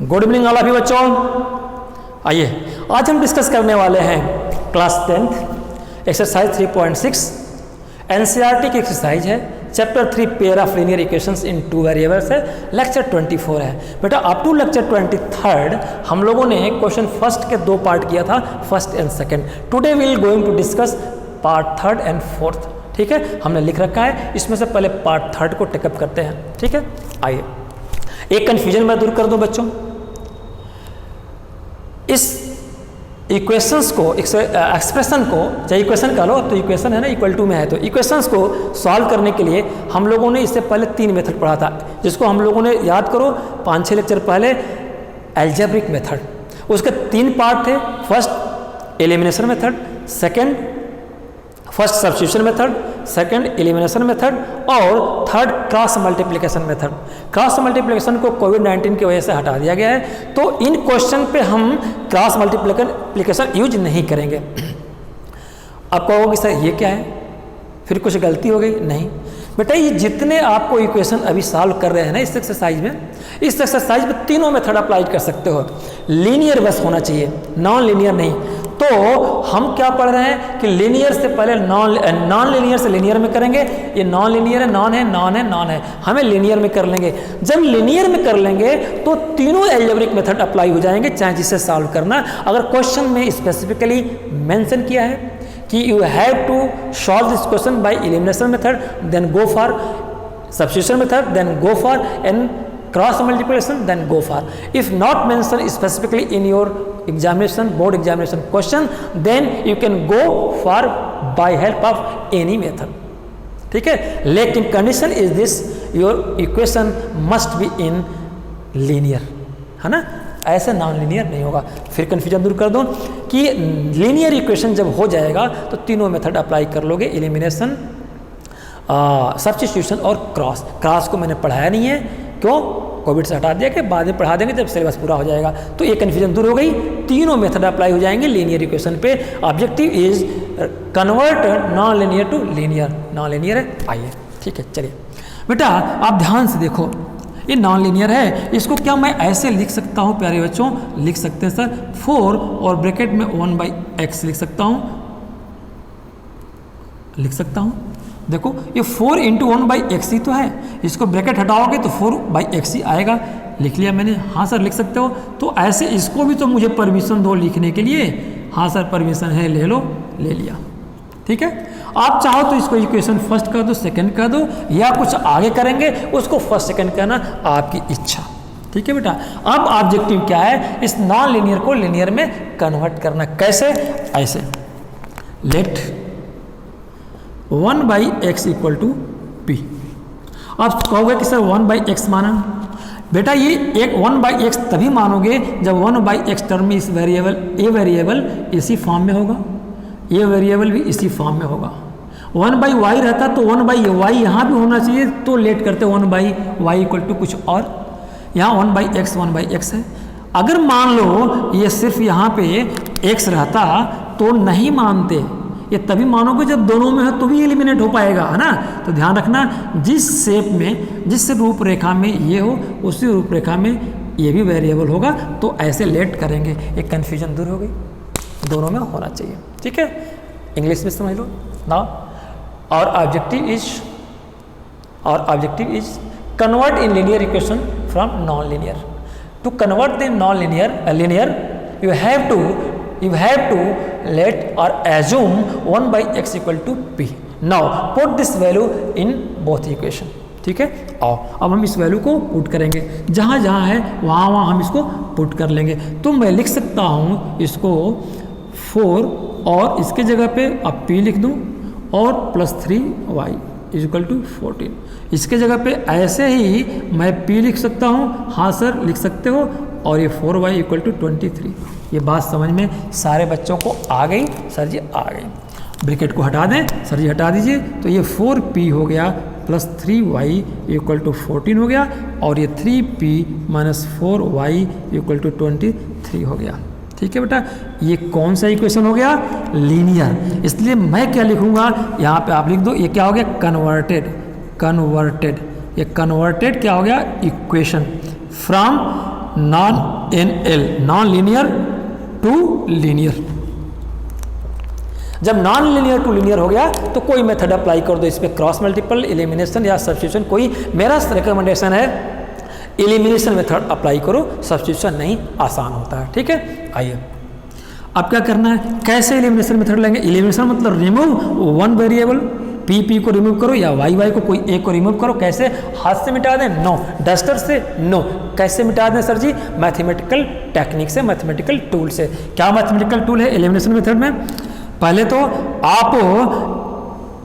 Good evening all of you बच्चों। आइए आज हम डिस्कस करने वाले हैं क्लास 10th एक्सरसाइज 3.6 एनसीईआरटी की एक्सरसाइज है। Chapter 3 pair of linear equations in two variables है। लेक्चर 24 है बेटा। अप टू लेक्चर 23 हम लोगों ने क्वेश्चन फर्स्ट के 2 पार्ट किया था, first and second. Today we will going to discuss part 3rd and 4th। ठीक है, हमने लिख रखा है, इसमें से पहले पार्ट 3rd को टेकअप करते हैं। ठीक है, आइए एक कन्फ्यूजन मैं दूर कर दूं बच्चों। इस इक्वेशंस को, एक्सप्रेशन को, चाहे इक्वेशन का लो तो इक्वेशन है ना, इक्वल टू में है, तो इक्वेशंस को सॉल्व करने के लिए हम लोगों ने इससे पहले 3 मेथड पढ़ा था, जिसको हम लोगों ने याद करो 5-6 लेक्चर पहले एल्जेब्रिक मेथड। उसके 3 पार्ट थे। First elimination method, second first substitution method, second elimination method और third cross multiplication method. Cross multiplication को कोविड-19 की वजह से हटा दिया गया है, तो इन क्वेश्चन पे हम क्रॉस मल्टीप्लिकेशन यूज नहीं करेंगे। आप कहोगे सर ये क्या है, फिर कुछ गलती हो गई? नहीं बेटा, ये जितने आपको इक्वेशन अभी सॉल्व कर रहे हैं ना इस एक्सरसाइज में, इस एक्सरसाइज में तीनों मेथड अप्लाई कर सकते हो। लीनियर बस होना चाहिए, नॉन लीनियर नहीं। तो हम क्या पढ़ रहे हैं कि लीनियर से पहले नॉन लीनियर से लीनियर में करेंगे। ये नॉन लीनियर है, नॉन है, नॉन है, नॉन है, हमें लीनियर में कर लेंगे। जब लीनियर में कर लेंगे तो तीनों एल्जेब्रिक मेथड अप्लाई हो जाएंगे, चाहे जिसे सॉल्व करना। अगर क्वेश्चन में स्पेसिफिकली मेंशन किया है कि you have to solve this question by elimination method, then go for substitution method, then go for an cross multiplication, then go for. If not mention specifically in your examination, board examination question, then you can go for by help of any method. ठीक है, लेकिन condition is this, your equation must be in linear, है ना, ऐसे non linear नहीं होगा। फिर confusion दूर कर दो कि लीनियर इक्वेशन जब हो जाएगा तो तीनों मेथड अप्लाई कर लोगे, एलिमिनेशन, सब्स्टिट्यूशन और क्रॉस। क्रॉस को मैंने पढ़ाया नहीं है, क्यों? कोविड से हटा दिया कि बाद में पढ़ा देंगे जब सिलेबस पूरा हो जाएगा। तो ये कन्फ्यूजन दूर हो गई, तीनों मेथड अप्लाई हो जाएंगे लीनियर इक्वेशन पे। Objective is convert non linear to linear. Non linear है, आइए ठीक है। चलिए बेटा आप ध्यान से देखो, ये नॉन लीनियर है, इसको क्या मैं ऐसे लिख सकता हूँ प्यारे बच्चों? लिख सकते हैं सर, 4 और ब्रैकेट में 1/x लिख सकता हूँ, लिख सकता हूँ। देखो ये 4 × 1/x ही तो है, इसको ब्रैकेट हटाओगे तो 4/x ही आएगा। लिख लिया मैंने? हाँ सर लिख सकते हो। तो ऐसे इसको भी तो मुझे परमिशन दो लिखने के लिए। हाँ सर परमिशन है, ले लो, ले लिया। ठीक है, आप चाहो तो इसको इक्वेशन फर्स्ट कर दो, सेकंड कर दो, या कुछ आगे करेंगे उसको फर्स्ट सेकंड करना आपकी इच्छा। ठीक है बेटा, अब ऑब्जेक्टिव क्या है? इस नॉन लीनियर को लीनियर में कन्वर्ट करना। कैसे? ऐसे, late 1/x equal to p। आप कहोगे कि सर 1/x माना बेटा, ये एक 1/x तभी मानोगे जब 1/x टर्म में इस वेरिएबल ए वेरिएबल इसी फॉर्म में होगा, ये वेरिएबल भी इसी फॉर्म में होगा। 1/y रहता तो 1/y यहाँ भी होना चाहिए, तो लेट करते 1/y इक्वल टू कुछ और, यहाँ 1/x है। अगर मान लो ये सिर्फ यहाँ पे x रहता तो नहीं मानते, ये तभी मानोगे जब दोनों में है तो भी एलिमिनेट हो पाएगा, है ना। तो ध्यान रखना, जिस शेप में, जिस रूपरेखा में ये हो उसी रूपरेखा में ये भी वेरिएबल होगा, तो ऐसे लेट करेंगे। एक कन्फ्यूजन दूर हो गई, दोनों में होना चाहिए। ठीक है, इंग्लिश में समझ लो ना। और objective is convert in linear equation from non linear. To convert the non linear you have to let or assume 1/x equal to p. Now put this value in both equation. ठीक है, आओ अब हम इस value को put करेंगे, जहाँ जहाँ है वहाँ हम इसको पुट कर लेंगे। तो मैं लिख सकता हूँ इसको 4 और इसके जगह पे अब p लिख दूँ और +3y इक्वल टू 14। इसके जगह पे ऐसे ही मैं p लिख सकता हूँ, हाँ सर लिख सकते हो, और ये 4y इक्वल टू 23। ये बात समझ में सारे बच्चों को आ गई? सर जी आ गई। ब्रैकेट को हटा दें, सर जी हटा दीजिए। तो ये 4p हो गया +3y इक्वल टू 14 हो गया, और ये 3p - 4y इक्वल टू 23 हो गया। ठीक है बेटा, ये कौन सा इक्वेशन हो गया? लीनियर। इसलिए मैं क्या लिखूंगा यहाँ पे, आप लिख दो, ये क्या हो गया? कन्वर्टेड। ये कन्वर्टेड क्या हो गया? Equation from non L, non linear to linear. जब नॉन लीनियर टू लीनियर हो गया तो कोई मेथड अप्लाई कर दो इस पे, क्रॉस मल्टीपल, एलिमिनेशन या सब्स्टिट्यूशन। कोई मेरा रिकमेंडेशन है एलिमिनेशन मेथड अप्लाई करो, सब्स्टिट्यूशन नहीं, आसान होता है। ठीक है, आइए अब क्या करना है, कैसे एलिमिनेशन मेथड लेंगे। एलिमिनेशन मतलब रिमूव वन वेरिएबल, पी को रिमूव करो या वाई को कोई एक को रिमूव करो। कैसे, हाथ से मिटा दें? नो। डस्टर से? नो। कैसे मिटा दें सर जी? मैथमेटिकल टेक्निक से, मैथमेटिकल टूल से। क्या मैथमेटिकल टूल है एलिमिनेशन मेथड में? पहले तो आप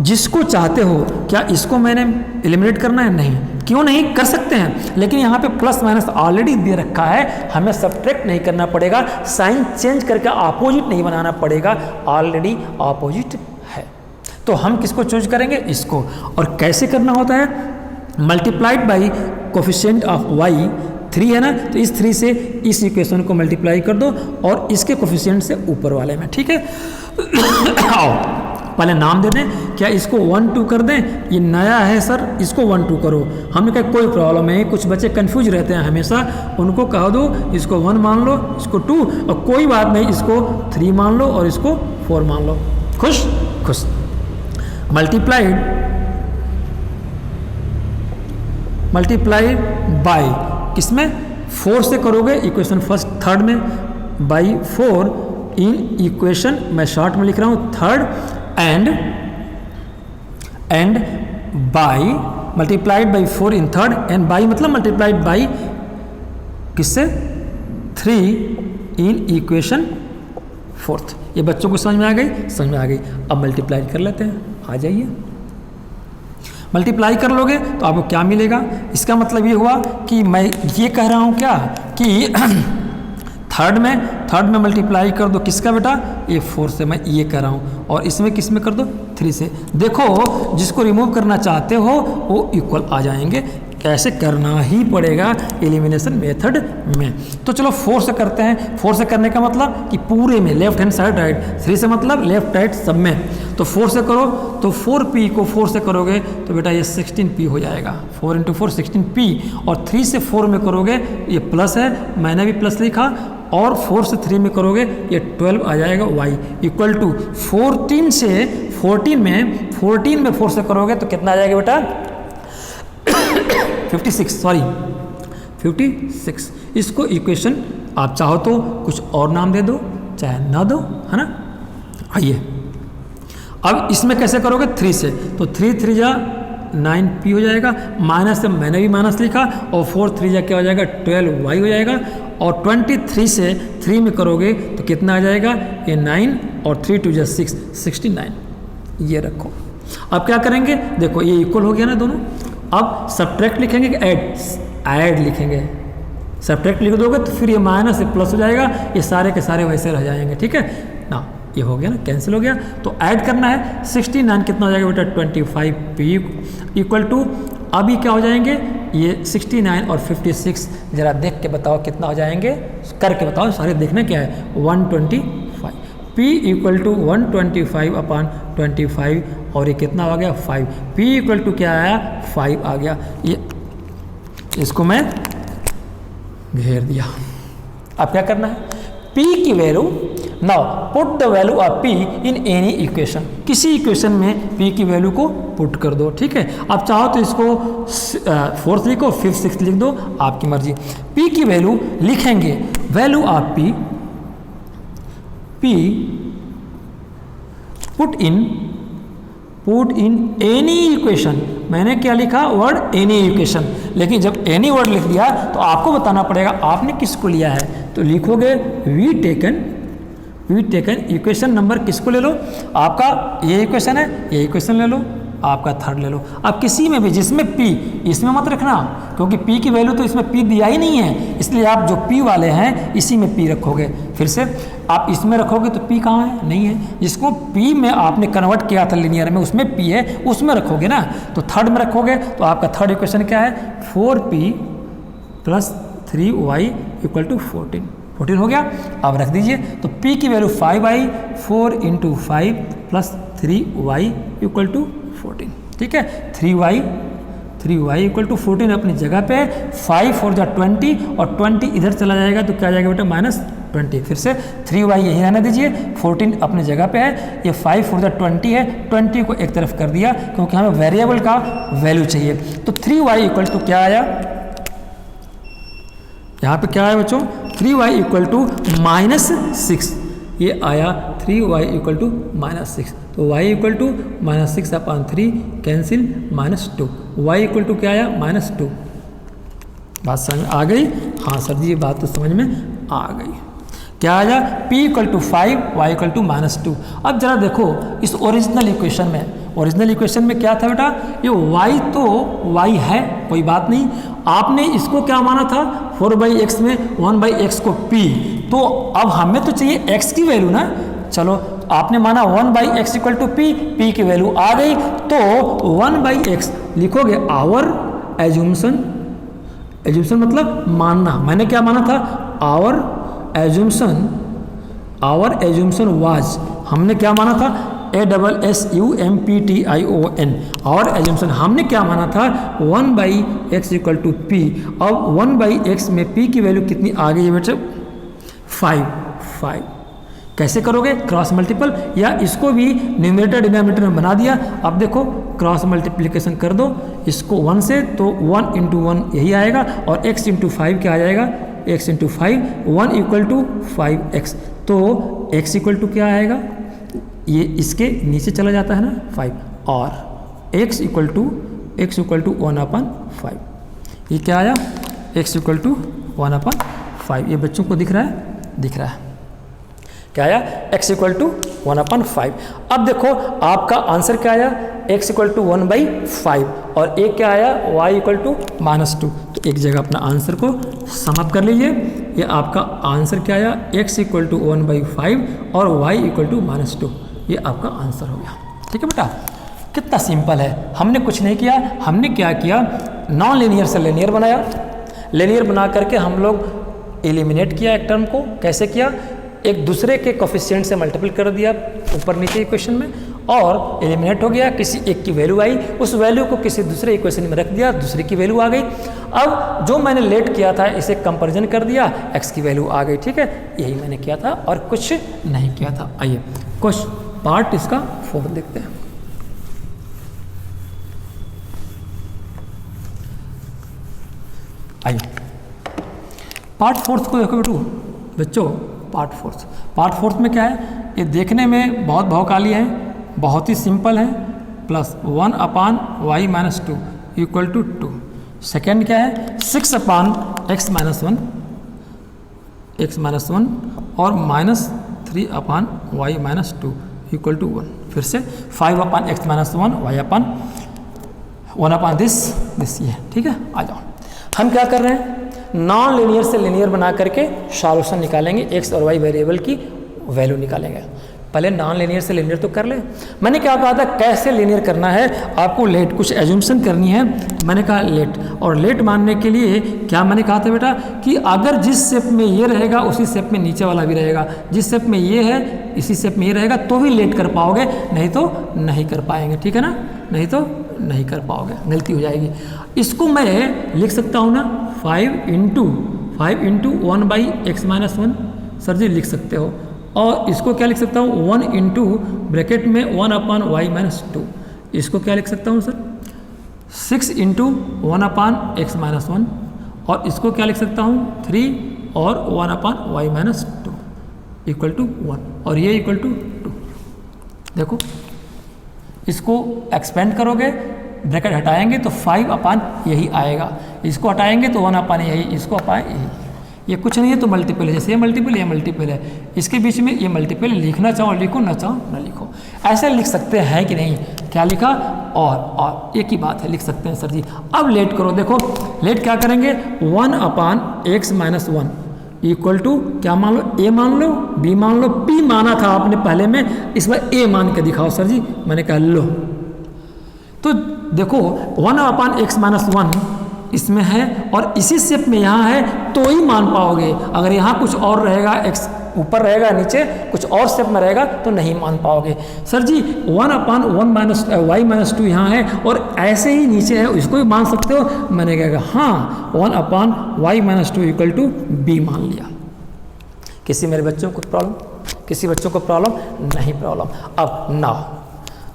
जिसको चाहते हो, क्या इसको मैंने एलिमिनेट करना है? नहीं। क्यों नहीं? कर सकते हैं, लेकिन यहाँ पे प्लस माइनस ऑलरेडी दे रखा है, हमें सब्ट्रैक्ट नहीं करना पड़ेगा, साइन चेंज करके अपोजिट नहीं बनाना पड़ेगा, ऑलरेडी अपोजिट है। तो हम किसको चूज करेंगे? इसको। और कैसे करना होता है? Multiplied by coefficient of Y 3 है ना, तो इस 3 से इस इक्वेशन को मल्टीप्लाई कर दो और इसके कोफिशिएंट से ऊपर वाले में। ठीक है, आओ पहले नाम दे दें। क्या इसको 1 2 कर दें? ये नया है सर, इसको 1 2 करो। हमने कहा कोई प्रॉब्लम नहीं, कुछ बच्चे कंफ्यूज रहते हैं हमेशा, उनको कह दो इसको 1 मान लो, इसको 2, और कोई बात नहीं इसको 3 मान लो और इसको 4 मान लो। खुश खुश। मल्टीप्लाइड बाई किसमें? 4 से करोगे इक्वेशन फर्स्ट थर्ड में, बाई 4 इन इक्वेशन, मैं शॉर्ट में लिख रहा हूँ third, and by multiplied by 4 in third, and by मतलब मल्टीप्लाइड बाई किससे? 3 इन इक्वेशन फोर्थ। ये बच्चों को समझ में आ गई? समझ में आ गई। अब मल्टीप्लाई कर लेते हैं, आ जाइए। मल्टीप्लाई कर लोगे तो आपको क्या मिलेगा? इसका मतलब ये हुआ कि मैं ये कह रहा हूँ क्या कि थर्ड में मल्टीप्लाई कर दो किसका बेटा? ये 4 से, मैं ये कह रहा हूँ, और इसमें किस में कर दो? 3 से। देखो जिसको रिमूव करना चाहते हो वो इक्वल आ जाएंगे, कैसे करना ही पड़ेगा एलिमिनेशन मेथड में। तो चलो 4 से करते हैं। 4 से करने का मतलब कि पूरे में, लेफ्ट हैंड साइड राइट, 3 से मतलब लेफ्ट राइट सब में। तो 4 से करो तो 4p को 4 से करोगे तो बेटा ये 16p हो जाएगा। 4 × 4 16p, और 3 से 4 में करोगे ये प्लस है, मैंने भी प्लस लिखा, और 4 से 3 में करोगे ये 12 आ जाएगा y इक्वल टू 14 से 14 में 4 से करोगे तो कितना आ जाएगा बेटा? 56। इसको इक्वेशन आप चाहो तो कुछ और नाम दे दो, चाहे ना दो, है ना। आइए अब इसमें कैसे करोगे? 3 से, तो 3 जा 9p हो जाएगा, माइनस से मैंने भी माइनस लिखा, और 4 3 जा क्या हो जाएगा? 12y हो जाएगा, और 23 से 3 में करोगे तो कितना आ जाएगा? ये 9, और 3 2 जा 6 69। ये रखो। अब क्या करेंगे? देखो ये इक्वल हो गया ना दोनों। अब सब्ट्रैक्ट लिखेंगे कि ऐड लिखेंगे? सब्ट्रैक्ट लिख दोगे तो फिर ये माइनस से प्लस हो जाएगा, ये सारे के सारे वैसे रह जाएंगे। ठीक है ना, ये हो गया ना, कैंसिल हो गया। तो ऐड करना है 69 कितना हो जाएगा बेटा? 25p इक्वल टू, अभी क्या हो जाएंगे ये 69 और 56, जरा देख के बताओ कितना हो जाएंगे, करके बताओ, सारे देखना क्या है? 125। p इक्वल टू 125/25, और ये कितना आ गया? 5। p इक्वल टू क्या आया? 5 आ गया। ये इसको मैं घेर दिया। अब क्या करना है? p की value, now put the value of p in any equation, किसी इक्वेशन में p की वैल्यू को पुट कर दो। ठीक है, अब चाहो तो इसको 4th लिखो, 5th 6th लिख दो, आपकी मर्जी। p की वैल्यू लिखेंगे, value of p put in any equation. मैंने क्या लिखा? वर्ड एनी इक्वेशन, लेकिन जब एनी वर्ड लिख दिया तो आपको बताना पड़ेगा आपने किसको लिया है। तो लिखोगे वी टेकन इक्वेशन नंबर किसको ले लो? आपका ये इक्वेशन है, ये इक्वेशन ले लो, आपका थर्ड ले लो। अब किसी में भी जिसमें p, इसमें मत रखना, क्योंकि p की वैल्यू तो इसमें p दिया ही नहीं है, इसलिए आप जो p वाले हैं इसी में p रखोगे। फिर से आप इसमें रखोगे तो p कहाँ है? नहीं है। जिसको p में आपने कन्वर्ट किया था लिनियर में, उसमें p है, उसमें रखोगे ना। तो थर्ड में रखोगे तो आपका थर्ड इक्वेशन क्या है? 4p + 3y = 14 हो गया। अब रख दीजिए, तो p की वैल्यू 5i 4 × 5 + 3y = 14। ठीक है, 3y 3y इक्वल टू 14 अपनी जगह पे है, 5 4 जा 20 और 20 इधर चला जाएगा तो क्या आ जाएगा बेटा -20। फिर से 3y यहीं रहने दीजिए, 14 अपनी जगह पे है, ये 5 4 जा 20 है, 20 को एक तरफ कर दिया क्योंकि हमें वेरिएबल का वैल्यू चाहिए। तो 3y इक्वल टू क्या आया, यहाँ पे क्या आया बच्चों, 3y इक्वल टू -6, ये आया 3y इक्वल टू -6। तो y equal to -6/3 cancel -2, y equal to क्या आया -2। बात समझ में आ गई? हाँ सर जी ये बात तो समझ में आ गई। क्या आया, p equal to 5, y equal to -2। अब जरा देखो इस ओरिजिनल इक्वेशन में, ओरिजिनल इक्वेशन में क्या था बेटा, ये y तो y है, कोई बात नहीं, आपने इसको क्या माना था 4/x में 1/x को p, तो अब हमें तो चाहिए x की वैल्यू ना। चलो आपने माना 1/x इक्वल टू p की वैल्यू आ गई, तो 1/x लिखोगे आवर एज्यूम्सन, एज्यूम्सन मतलब मानना, मैंने क्या माना था, आवर एज्यूम्सन वाज, हमने क्या माना था ASSUMPTION, और एज्यूम्सन हमने क्या माना था 1/x इक्वल टू p। अब 1/x में p की वैल्यू कितनी आ गई है बेटे, 5। कैसे करोगे, क्रॉस मल्टीपल, या इसको भी न्यूमरेटर डिनोमिनेटर में बना दिया। अब देखो क्रॉस मल्टीप्लिकेशन कर दो इसको 1 से, तो 1 × 1 यही आएगा, और x × 5 क्या आ जाएगा, x × 5, 1 इक्वल टू 5x, तो x इक्वल टू क्या आएगा, ये इसके नीचे चला जाता है ना 5, और x इक्वल टू 1/5, ये क्या आया, x इक्वल टू 1/5। ये बच्चों को दिख रहा है, दिख रहा है, क्या आया, x इक्वल टू 1/5। अब देखो आपका आंसर क्या आया, x इक्वल टू 1/5, और एक क्या आया, y इक्वल टू -2। तो एक जगह अपना आंसर को समअप कर लीजिए, ये आपका आंसर क्या आया, x इक्वल टू 1/5 और y इक्वल टू -2, ये आपका आंसर हो गया। ठीक है बेटा, कितना सिंपल है, हमने कुछ नहीं किया, हमने क्या किया, नॉन लीनियर से लीनियर बनाया, लीनियर बना करके हम लोग एलिमिनेट किया एक टर्म को। कैसे किया, एक दूसरे के कोफिशिएंट से मल्टीपल कर दिया ऊपर नीचे इक्वेशन में, और एलिमिनेट हो गया, किसी एक की वैल्यू आई, उस वैल्यू को किसी दूसरे इक्वेशन में रख दिया, दूसरे की वैल्यू आ गई। अब जो मैंने लेट किया था इसे कंपैरिजन कर दिया, x की वैल्यू आ गई। ठीक है, यही मैंने किया था और कुछ नहीं किया था। आइए कुछ पार्ट इसका 4 देखते हैं। आइए पार्ट 4 को देखो बच्चों, पार्ट 4 में क्या है, ये देखने में बहुत भौकाली है, बहुत ही सिंपल है, +1/y - 2 इक्वल टू 2। सेकेंड क्या है, 6/x - 1 और -3/y - 2 इक्वल टू 1। फिर से 5/x - 1 1/this ये। ठीक है, आ जाओ, हम क्या कर रहे हैं, नॉन लीनियर से लीनियर बना करके सॉल्यूशन निकालेंगे, x और y वेरिएबल की वैल्यू निकालेंगे। पहले नॉन लीनियर से लीनियर तो कर ले। मैंने क्या कहा था, कैसे लीनियर करना है, आपको लेट कुछ एज्यूम्शन करनी है। मैंने कहा लेट, और लेट मानने के लिए क्या मैंने कहा था बेटा, कि अगर जिस शेप में ये रहेगा उसी शेप में नीचे वाला भी रहेगा, जिस शेप में ये है इसी शेप में ये रहेगा, तो भी लेट कर पाओगे, नहीं तो नहीं कर पाएंगे। ठीक है ना, नहीं तो नहीं कर पाओगे, गलती हो जाएगी। इसको मैं लिख सकता हूँ ना 5 × 1/x - 1, सर जी लिख सकते हो, और इसको क्या लिख सकता हूँ 1 × ब्रैकेट में 1/y - 2, इसको क्या लिख सकता हूँ सर 6 × 1/x - 1, और इसको क्या लिख सकता हूँ 3 और 1/y - 2 इक्वल टू 1, और ये इक्वल टू 2। देखो इसको एक्सपेंड करोगे, ब्रैकेट हटाएंगे तो 5 यही आएगा, इसको हटाएंगे तो 1 यही, इसको अपान यही, ये कुछ नहीं है तो मल्टीपल है, जैसे ये मल्टीपल है, इसके बीच में ये मल्टीपल, लिखना चाहो लिखो, ना चाहो ना लिखो, ऐसे लिख सकते हैं कि नहीं। क्या लिखा, और एक ही बात है, लिख सकते हैं सर जी। अब लेट करो, देखो लेट क्या करेंगे, 1/x - 1 इक्वल टू क्या मान लो, a मान लो, b मान लो, p माना था आपने पहले में, इस बार a मान के दिखाओ सर जी। मैंने कहा लो, तो देखो 1/x - 1 इसमें है और इसी शेप में यहाँ है तो ही मान पाओगे। अगर यहाँ कुछ और रहेगा, एक्स ऊपर रहेगा, नीचे कुछ और शेप में रहेगा तो नहीं मान पाओगे। सर जी 1/1 - y - 2 यहाँ है और ऐसे ही नीचे है, इसको भी मान सकते हो। मैंने कहा हाँ 1/y - 2 = b मान लिया। किसी मेरे बच्चों को प्रॉब्लम, किसी बच्चों को प्रॉब्लम नहीं प्रॉब्लम। अब नाउ,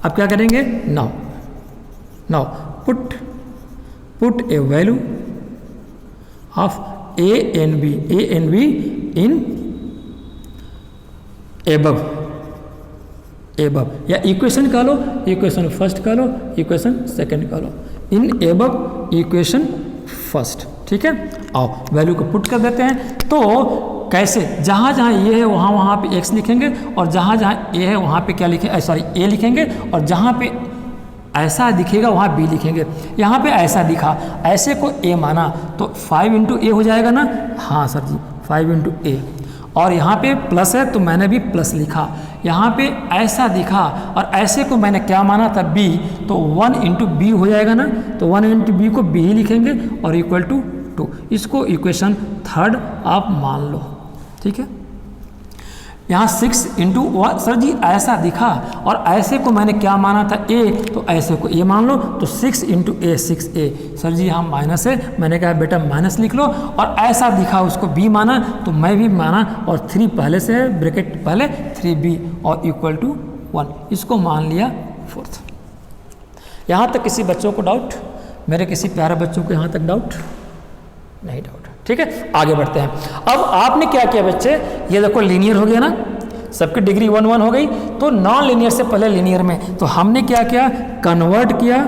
अब क्या करेंगे, now put A value of a and b in above या इक्वेशन का लो, इक्वेशन फर्स्ट का लो, इक्वेशन सेकंड का लो, इन above इक्वेशन फर्स्ट। ठीक है, आओ वैल्यू को पुट कर देते हैं। तो कैसे, जहाँ जहाँ ये है वहाँ पे x लिखेंगे और जहाँ जहाँ a है वहाँ पे क्या लिखेंगे, सॉरी a लिखेंगे और जहाँ पे ऐसा दिखेगा वहाँ b लिखेंगे। यहाँ पे ऐसा दिखा, ऐसे को a माना तो 5 × a हो जाएगा ना। हाँ सर जी 5 × a, और यहाँ पे प्लस है तो मैंने भी प्लस लिखा। यहाँ पे ऐसा दिखा और ऐसे को मैंने क्या माना था, b, तो 1 × b हो जाएगा ना। तो 1 × b को b ही लिखेंगे और इक्वल टू 2। इसको इक्वेशन थर्ड आप मान लो। ठीक है, यहाँ 6 × 1, सर जी ऐसा दिखा और ऐसे को मैंने क्या माना था, a, तो ऐसे को a मान लो। तो 6 × a 6a। सर जी यहाँ माइनस है, मैंने कहा बेटा माइनस लिख लो। और ऐसा दिखा उसको b माना तो मैं भी माना और 3 पहले से है, ब्रैकेट पहले 3b और इक्वल टू 1, इसको मान लिया फोर्थ। यहाँ तक किसी बच्चों को डाउट, मेरे किसी प्यारे बच्चों को यहाँ तक डाउट नहीं? डाउट। ठीक है, आगे बढ़ते हैं। अब आपने क्या किया बच्चे, ये देखो लीनियर हो गया ना, सबकी डिग्री 1 1 हो गई। तो नॉन लीनियर से पहले लीनियर में, तो हमने क्या किया, कन्वर्ट किया,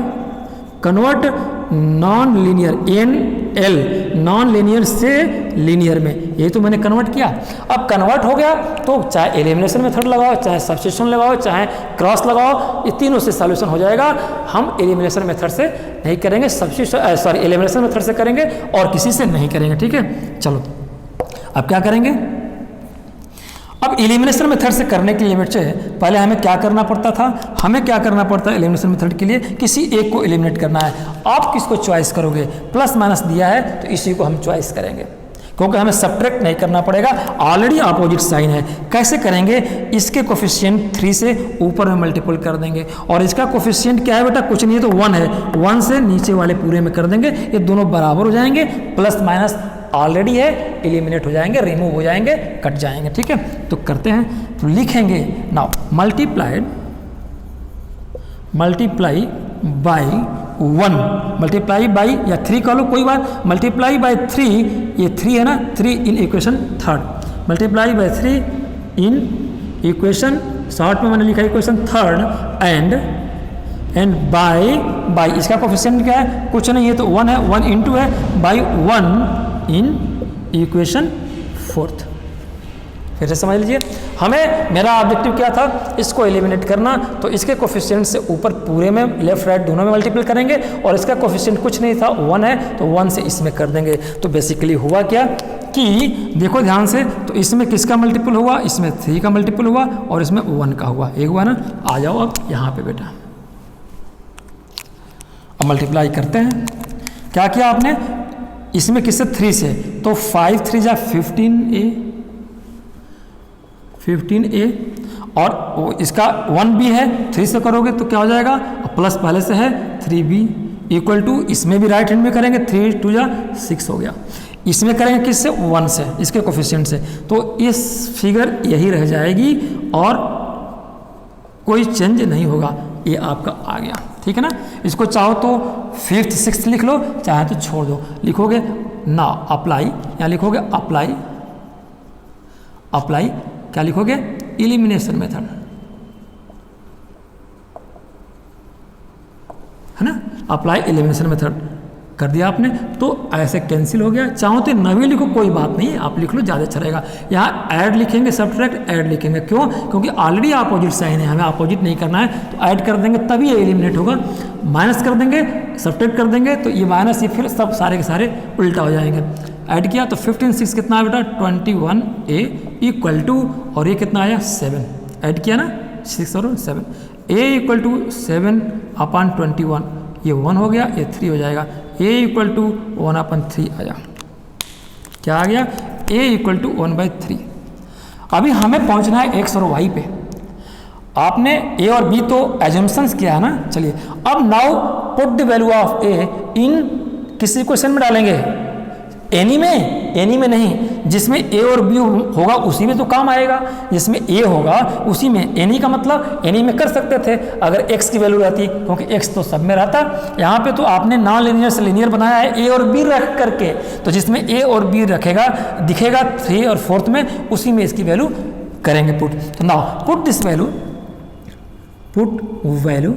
convert non linear NL, non linear से लीनियर में, यही तो मैंने कन्वर्ट किया। अब कन्वर्ट हो गया तो चाहे एलिमिनेशन मेथड लगाओ, चाहे सब्स्टिट्यूशन लगाओ, चाहे क्रॉस लगाओ, ये तीनों से सॉल्यूशन हो जाएगा। हम एलिमिनेशन मेथड से नहीं करेंगे, सब्स्टिट्यूशन सॉरी एलिमिनेशन मेथड से करेंगे और किसी से नहीं करेंगे। ठीक है, चलो अब क्या करेंगे। अब एलिमिनेशन मेथड से करने के लिए बच्चे पहले हमें क्या करना पड़ता था, हमें क्या करना पड़ता है एलिमिनेशन मेथड के लिए, किसी एक को एलिमिनेट करना है। आप किसको चॉइस करोगे, प्लस माइनस दिया है तो इसी को हम चॉइस करेंगे, क्योंकि हमें सब्ट्रैक्ट नहीं करना पड़ेगा, ऑलरेडी अपोजिट साइन है। कैसे करेंगे, इसके कोफिशिएंट 3 से ऊपर में मल्टीपल कर देंगे और इसका कोफिशिएंट क्या है बेटा, कुछ नहीं है तो 1 है, 1 से नीचे वाले पूरे में कर देंगे, ये दोनों बराबर हो जाएंगे, प्लस माइनस ऑलरेडी है, एलिमिनेट हो जाएंगे, रिमूव हो जाएंगे, कट जाएंगे। ठीक है, तो करते हैं, तो लिखेंगे now multiply by 1, multiply by या 3 का लो कोई बात, मल्टीप्लाई बाई 3, ये 3 है ना, 3 in equation third, multiply by 3 in equation short में मैंने लिखा इक्वेशन थर्ड एंड बाई इसका कोफिशिएंट क्या है, कुछ नहीं है तो 1 है, 1 × है बाई 1 इन इक्वेशन फोर्थ। फिर से समझ लीजिए, हमें मेरा ऑब्जेक्टिव क्या था, इसको एलिमिनेट करना, तो इसके कोफिशिएंट से ऊपर पूरे में लेफ्ट राइट दोनों में मल्टीपल करेंगे और इसका कोफिशिएंट कुछ नहीं था 1 है तो 1 से इसमें कर देंगे। तो बेसिकली हुआ क्या कि देखो ध्यान से, तो इसमें किसका मल्टीपल हुआ, इसमें 3 का मल्टीपल हुआ और इसमें 1 का हुआ, एक हुआ ना। आ जाओ अब यहाँ पे बेटा, अब मल्टीप्लाई करते हैं। क्या किया आपने, इसमें किससे 3 से, तो 5 3 जा 15a और इसका 1 भी है, 3 से करोगे तो क्या हो जाएगा, प्लस पहले से है 3b इक्वल टू, इसमें भी राइट हैंड में करेंगे 3 2 जा 6 हो गया, इसमें करेंगे किससे 1 से, इसके कोफिशिएंट से, तो इस फिगर यही रह जाएगी और कोई चेंज नहीं होगा, ये आपका आ गया। ठीक है ना, इसको चाहो तो 5th 6th लिख लो, चाहे तो छोड़ दो, लिखोगे ना अप्लाई, या लिखोगे अप्लाई क्या लिखोगे, एलिमिनेशन मेथड, है ना, अप्लाई एलिमिनेशन मेथड कर दिया आपने, तो ऐसे कैंसिल हो गया। चाहो तो नवी लिखो कोई बात नहीं, आप लिख लो ज़्यादा अच्छा रहेगा। यहाँ ऐड लिखेंगे, सब्ट्रैक्ट ऐड लिखेंगे, क्यों, क्योंकि ऑलरेडी अपोजिट साइन है, हमें अपोजिट नहीं करना है, तो ऐड कर देंगे तभी ये एलिमिनेट होगा। माइनस कर देंगे, सब्ट्रैक्ट कर देंगे तो ये माइनस, ये फिर सब सारे के सारे उल्टा हो जाएंगे। ऐड किया तो 15 6 कितना है बेटा 21a इक्वल टू, और ये कितना आया 7, ऐड किया ना 6 और 7, a इक्वल टू 7/21, ये 1 हो गया, ये 3 हो जाएगा, ए इक्वल टू 1/3 आया। क्या आ गया? ए इक्वल टू 1/3। अभी हमें पहुंचना है एक्स और वाई पे। आपने ए और बी तो एजम्पशंस किया है ना। चलिए अब now put the value of a in किसी क्वेश्चन में डालेंगे, एनी में नहीं, जिसमें ए और बी होगा उसी में तो काम आएगा। जिसमें ए होगा उसी में, एनी का मतलब एनी में कर सकते थे अगर एक्स की वैल्यू रहती, क्योंकि एक्स तो सब में रहता। यहाँ पे तो आपने नॉन लीनियर से लीनियर बनाया है ए और बी रख करके, तो जिसमें ए और बी रखेगा दिखेगा 3 और 4th में, उसी में इसकी वैल्यू करेंगे पुट। तो now put this value, put value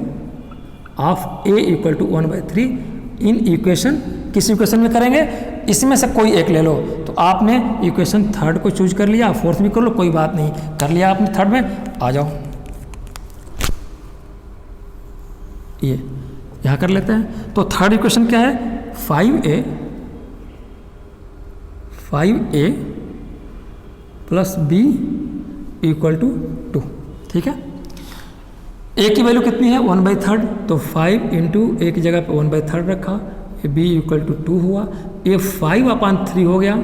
of a equal to 1/3 in equation. किस इक्वेशन में करेंगे? इसमें से कोई एक ले लो। तो आपने इक्वेशन 3rd को चूज कर लिया, 4th भी कर लो, कोई बात नहीं, कर लिया आपने 3rd में। आ जाओ ये यहाँ कर लेते हैं। तो 3rd इक्वेशन क्या है? 5a plus b equal to 2। ठीक है, ए की वैल्यू कितनी है? 1/3, तो 5 इंटू ए की जगह पे 1/3 रखा, ये b इक्वल टू 2 हुआ। ये 5/3 हो गया,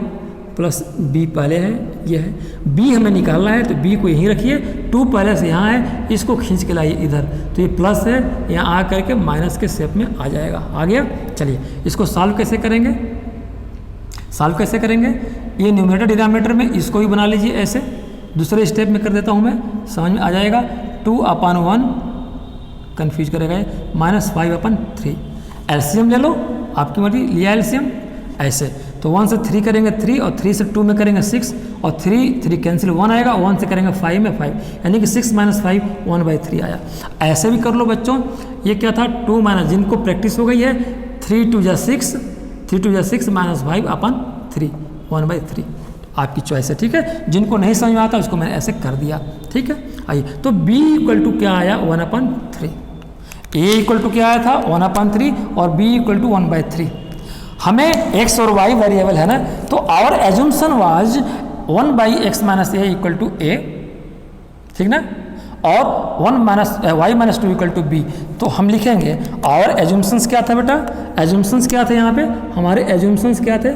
प्लस b पहले है, ये है। b हमें निकालना है तो b को यहीं रखिए, 2 पहले से यहाँ है, इसको खींच के लाइए इधर, तो ये प्लस है, यहाँ आ करके माइनस के शेप में आ जाएगा। आ गया। चलिए इसको सॉल्व कैसे करेंगे? सॉल्व कैसे करेंगे? ये न्यूमरेटर डिनोमिनेटर में इसको भी बना लीजिए ऐसे। दूसरे स्टेप में कर देता हूँ मैं, समझ में आ जाएगा। 2/1 कन्फ्यूज करेगा ये, -5/3। एलसीएम ले लो, आपकी मर्जी, लिया एलसीएम ऐसे। तो 1 से 3 करेंगे 3, और 3 से 2 में करेंगे 6, और 3 कैंसिल 1 आएगा, 1 से करेंगे 5 में 5, यानी कि 6 - 5 1/3 आया। ऐसे भी कर लो बच्चों। ये क्या था? 2 माइनस, जिनको प्रैक्टिस हो गई है, 3 2 जा 6, 3 2 जा 6 -5/3 1/3 आपकी चॉइस है। ठीक है, जिनको नहीं समझ में आता उसको मैंने ऐसे कर दिया। ठीक है, आइए तो b इक्वल टू क्या आया? 1/3। a इक्वल टू क्या आया था? 1/3, और b इक्वल टू 1/3। हमें x और y वेरिएबल है ना, तो our assumption was 1/x - a equal to a, ठीक ना, और 1 - y - 2 इक्वल टू b। तो हम लिखेंगे आवर एजम्पशंस क्या था बेटा? एजम्पशंस क्या थे यहाँ पे? हमारे एजम्पशंस क्या थे?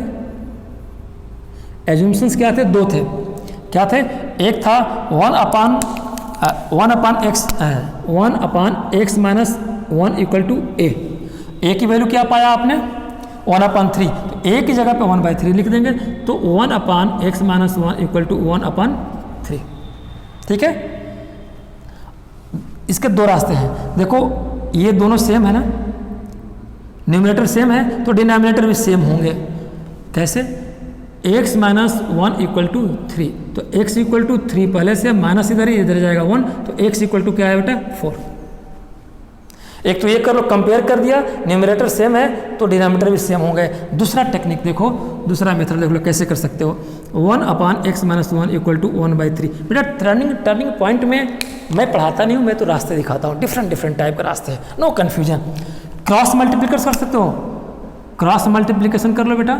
एजम्पशंस क्या थे? 2 थे। क्या थे? एक था 1/x - 1 equal to a। a की वैल्यू क्या पाया आपने? 1/3। तो a की जगह पे 1/3 लिख देंगे, तो 1/x - 1 इक्वल टू 1/3। ठीक है, इसके 2 रास्ते हैं। देखो ये दोनों सेम है ना, न्यूमरेटर सेम है तो डिनोमिनेटर भी सेम होंगे। कैसे? x - 1 इक्वल टू 3, तो x इक्वल टू 3 पहले से, माइनस इधर ही, इधर जाएगा 1, तो x इक्वल टू क्या है बेटा? 4। एक तो ये कर लो, कंपेयर कर दिया, न्यूमरेटर सेम है तो डिनोमिनेटर भी सेम होंगे। दूसरा टेक्निक देखो, दूसरा मेथड देख लो कैसे कर सकते हो। 1/x - 1 equal to 1/3। बेटा टर्निंग पॉइंट में मैं पढ़ाता नहीं हूँ, मैं तो रास्ते दिखाता हूँ, डिफरेंट टाइप के रास्ते हैं, नो कन्फ्यूजन। क्रॉस मल्टीप्लिकेशन कर सकते हो, क्रॉस मल्टीप्लिकेशन कर लो बेटा।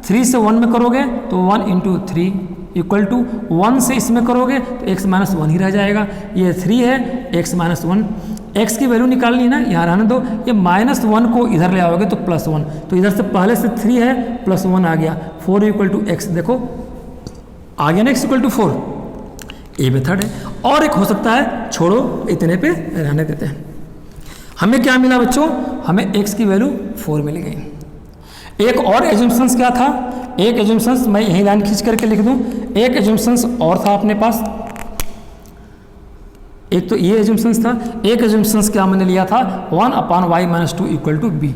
3 से 1 में करोगे तो 1 × 3 इक्वल टू 1 से इसमें करोगे तो x - 1 ही रह जाएगा। ये 3 है, x - 1, x की वैल्यू निकालनी है ना, यहाँ रहने दो। ये -1 को इधर ले आओगे तो +1, तो इधर से पहले से 3 है, +1 आ गया, 4 इक्वल टू x। देखो आ गया ना, x इक्वल टू 4। ये मेथड है। और एक हो सकता है, छोड़ो इतने पे रहने देते हैं। हमें क्या मिला बच्चों? हमें x की वैल्यू 4 मिल गई। एक और एजम्पशंस क्या था? एक एजम्पशंस मैं यही लाइन खींच करके लिख दूं। एक एजम्पशंस और था अपने पास, एक तो ये एजम्पशंस था। एक एजम्पशंस क्या मैंने लिया था? 1/y - 2 equal to b।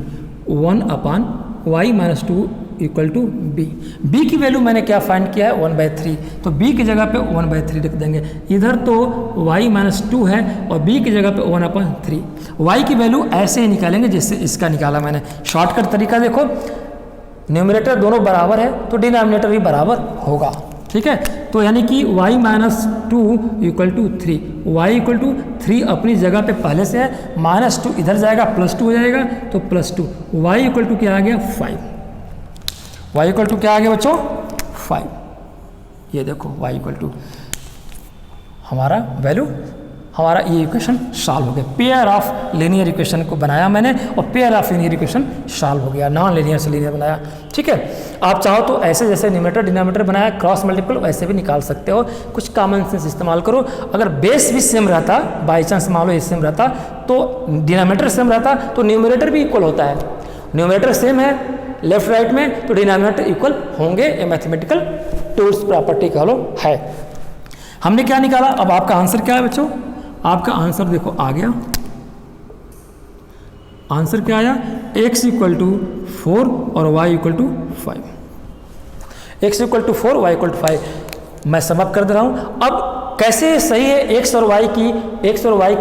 1/y - 2 equal to b। b की वैल्यू मैंने क्या फाइंड किया है? 1/3, तो b की जगह पे 1/3 लिख देंगे। इधर तो y - 2 है और b की जगह पे 1/3। y की वैल्यू ऐसे ही निकालेंगे जैसे इसका निकाला मैंने। शॉर्टकट तरीका देखो, न्यूमरेटर दोनों बराबर है तो डिनोमिनेटर भी बराबर होगा। ठीक है, तो यानी कि y - 2 equal to 3, y equal to 3 अपनी जगह पे पहले से है, -2 इधर जाएगा, +2 हो जाएगा, तो +2। y इक्वल टू क्या आ गया? 5। y इक्वल टू क्या आ गया बच्चों? 5। ये देखो y इक्वल टू हमारा वैल्यू हमारा ये इक्वेशन सॉल्व हो गया। पेयर ऑफ लीनियर इक्वेशन को बनाया मैंने और pair of linear equation solve हो गया, नॉन लीनियर से लीनियर बनाया। ठीक है, आप चाहो तो ऐसे जैसे न्यूमरेटर डिनोमिनेटर बनाया क्रॉस मल्टीपल वैसे भी निकाल सकते हो, कुछ कॉमन सेंस इस्तेमाल करो। अगर बेस भी सेम रहता, बाई चांस मान लो ये सेम रहता, तो डिनोमिनेटर सेम रहता तो न्यूमरेटर भी इक्वल होता है। न्यूमरेटर सेम है लेफ्ट राइट में तो डिनोमिनेटर इक्वल होंगे, ये मैथमेटिकल टूल्स प्रॉपर्टी कह लो है। हमने क्या निकाला, अब आपका आंसर क्या है बच्चों, आपका आंसर देखो आ गया, आंसर क्या आया, x इक्वल टू 4 और y equal to 5। x equal to 4, y equal to 5। मैं समअप कर दे रहा हूं। अब कैसे सही है x और y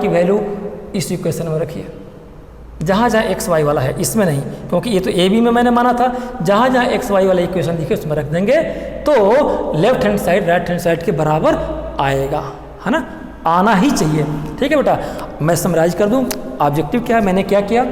की वैल्यू इस इक्वेशन में रखिए, जहाँ जहाँ एक्स वाई वाला है इसमें नहीं, क्योंकि ये तो ए बी में मैंने माना था, जहाँ जहाँ एक्स वाई वाला इक्वेशन दिखे उसमें रख देंगे तो left hand side right hand side के बराबर आएगा, है ना, आना ही चाहिए। ठीक है बेटा, मैं समराइज कर दूं ऑब्जेक्टिव क्या है, मैंने क्या किया,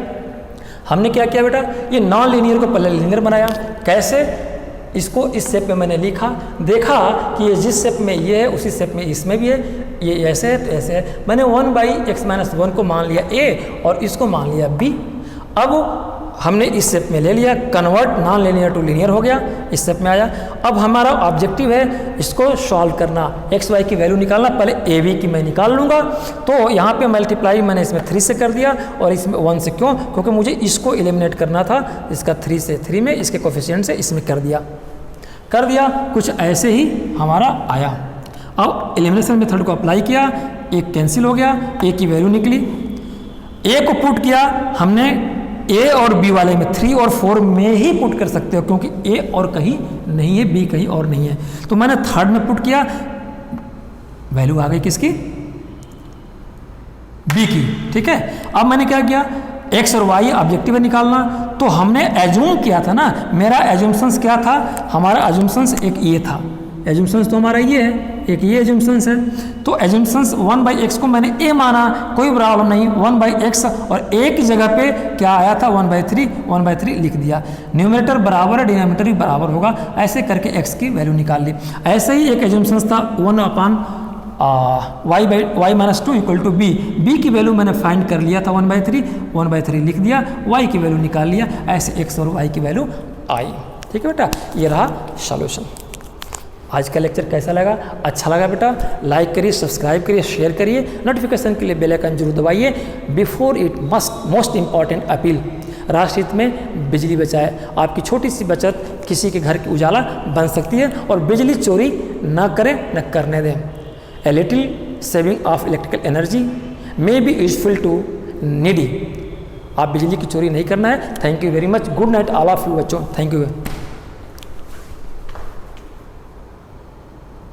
हमने क्या किया बेटा, ये नॉन लीनियर को पहले लीनियर बनाया। कैसे, इसको इस शेप में मैंने लिखा, देखा कि ये जिस शेप में ये है उसी शेप में इसमें भी है, ये ऐसे है तो ऐसे है, मैंने 1/x-1 को मान लिया a और इसको मान लिया b। अब हमने इस शेप में ले लिया, convert non linear to linear हो गया, इस शेप में आया। अब हमारा ऑब्जेक्टिव है इसको सॉल्व करना, एक्स वाई की वैल्यू निकालना। पहले ए बी की मैं निकाल लूँगा, तो यहाँ पे मल्टीप्लाई मैंने इसमें 3 से कर दिया और इसमें 1 से। क्यों, क्योंकि मुझे इसको एलिमिनेट करना था, इसका 3 से 3 में, इसके कोफिशिएंट से इसमें कर दिया। कुछ ऐसे ही हमारा आया। अब एलिमिनेशन मेथड को अप्लाई किया, एक कैंसिल हो गया, ए की वैल्यू निकली, ए को पुट किया हमने, ए और बी वाले में 3 और 4 में ही पुट कर सकते हो, क्योंकि ए और कहीं नहीं है, बी कहीं और नहीं है, तो मैंने थर्ड में पुट किया, वैल्यू आ गई किसकी, बी की। ठीक है, अब मैंने क्या किया, एक्स और वाई ऑब्जेक्टिव है निकालना, तो हमने एज्यूम किया था ना, मेरा एज्यूमशंस क्या था, हमारा एज्यूमशंस एक ये था, एज्यूमशंस तो हमारा ये है, एक ये एज्यूमशंस है, तो एज्यूमशंस 1/x को मैंने a माना, कोई प्रॉब्लम नहीं, 1/x और a की जगह पे क्या आया था 1/3 लिख दिया। न्यूमरेटर बराबर है, डिनोमिनेटर भी बराबर होगा, ऐसे करके x की वैल्यू निकाल ली। ऐसे ही एक एज्यूमशंस था 1/y-2 equal to b, b की वैल्यू मैंने फाइंड कर लिया था 1/3 लिख दिया, y की वैल्यू निकाल लिया, ऐसे x और y की वैल्यू आई। ठीक है बेटा, ये रहा सॉल्यूशन। आज का लेक्चर कैसा लगा, अच्छा लगा बेटा, लाइक करिए, सब्सक्राइब करिए, शेयर करिए, नोटिफिकेशन के लिए बेल आइकन जरूर दबाइए। Before it most important appeal, राष्ट्रहित में बिजली बचाए। आपकी छोटी सी बचत किसी के घर की उजाला बन सकती है, और बिजली चोरी न करें, न करने दें। A little saving of electrical energy may be useful to needy. आप बिजली की चोरी नहीं करना है। Thank you very much, good night all of you बच्चों, थैंक यू।